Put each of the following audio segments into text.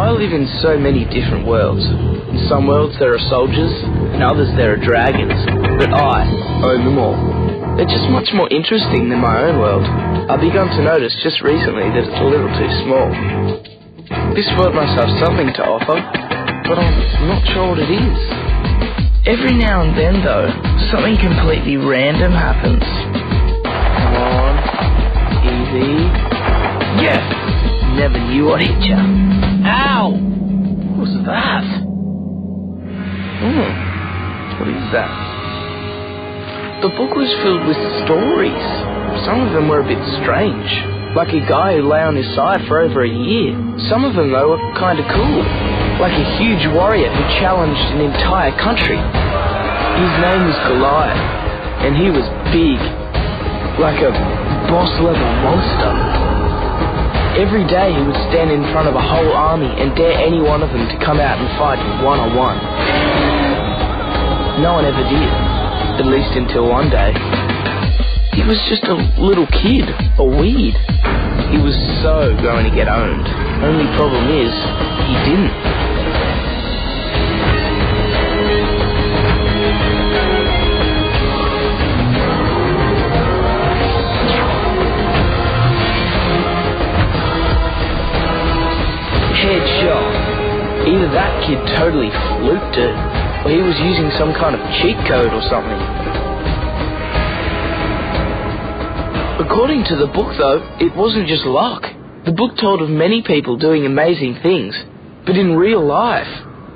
I live in so many different worlds. In some worlds there are soldiers, in others there are dragons, but I own them all. They're just much more interesting than my own world. I've begun to notice just recently that it's a little too small. This world must have something to offer, but I'm not sure what it is. Every now and then, though, something completely random happens. Come on, easy. Yes! Never knew I'd hit ya. Ow! What was that? What is that? The book was filled with stories. Some of them were a bit strange, like a guy who lay on his side for over a year. Some of them, though, were kind of cool, like a huge warrior who challenged an entire country. His name was Goliath, and he was big, like a boss-level monster. Every day he would stand in front of a whole army and dare any one of them to come out and fight one-on-one. No one ever did, at least until one day. He was just a little kid, a weed. He was so going to get owned. Only problem is, he didn't. Headshot. Either that kid totally fluked it, or he was using some kind of cheat code or something. According to the book, though, it wasn't just luck. The book told of many people doing amazing things, but in real life,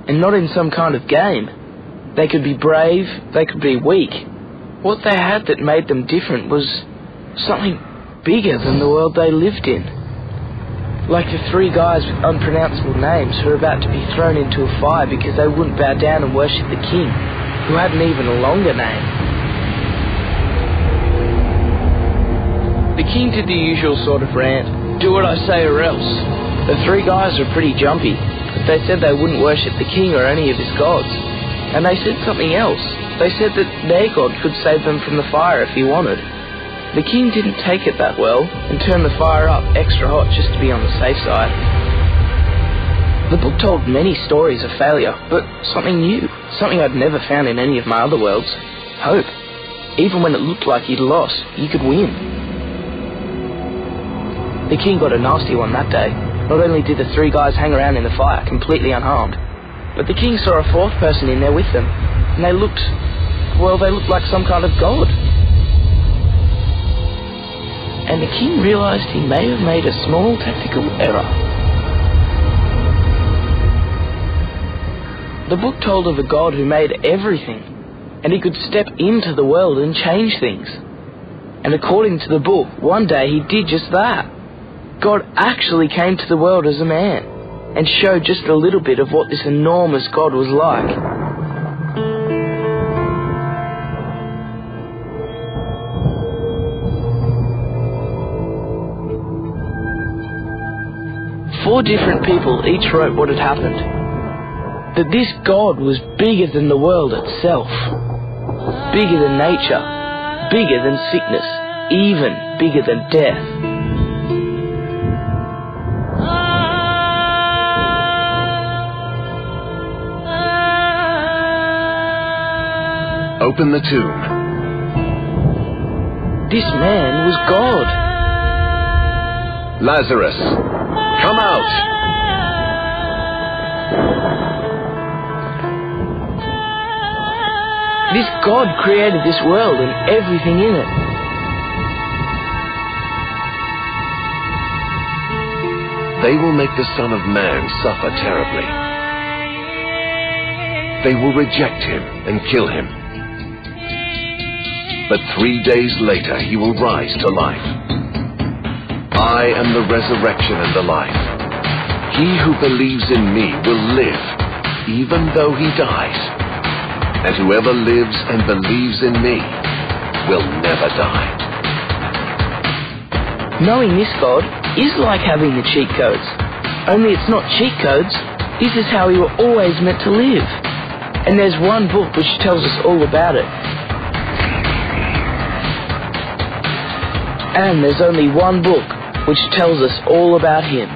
and not in some kind of game. They could be brave, they could be weak. What they had that made them different was something bigger than the world they lived in. Like the three guys with unpronounceable names who were about to be thrown into a fire because they wouldn't bow down and worship the king, who hadn't even a longer name. The king did the usual sort of rant, do what I say or else. The three guys were pretty jumpy, but they said they wouldn't worship the king or any of his gods. And they said something else. They said that their god could save them from the fire if he wanted. The king didn't take it that well and turned the fire up extra hot just to be on the safe side. The book told many stories of failure, but something new, something I'd never found in any of my other worlds. Hope. Even when it looked like you'd lost, you could win. The king got a nasty one that day. Not only did the three guys hang around in the fire completely unharmed, but the king saw a fourth person in there with them, and they looked like some kind of god. And the king realized he may have made a small tactical error. The book told of a god who made everything, and he could step into the world and change things. And according to the book, one day he did just that. God actually came to the world as a man, and showed just a little bit of what this enormous God was like. 4 different people each wrote what had happened. That this God was bigger than the world itself, bigger than nature, bigger than sickness, even bigger than death. Open the tomb. This man was God. Lazarus, come out! This God created this world and everything in it. They will make the Son of Man suffer terribly. They will reject him and kill him. But 3 days later he will rise to life. I am the resurrection and the life. He who believes in me will live, even though he dies. And whoever lives and believes in me will never die. Knowing this God is like having the cheat codes. Only it's not cheat codes. This is how we were always meant to live. And there's one book which tells us all about it. And there's only one book which tells us all about him.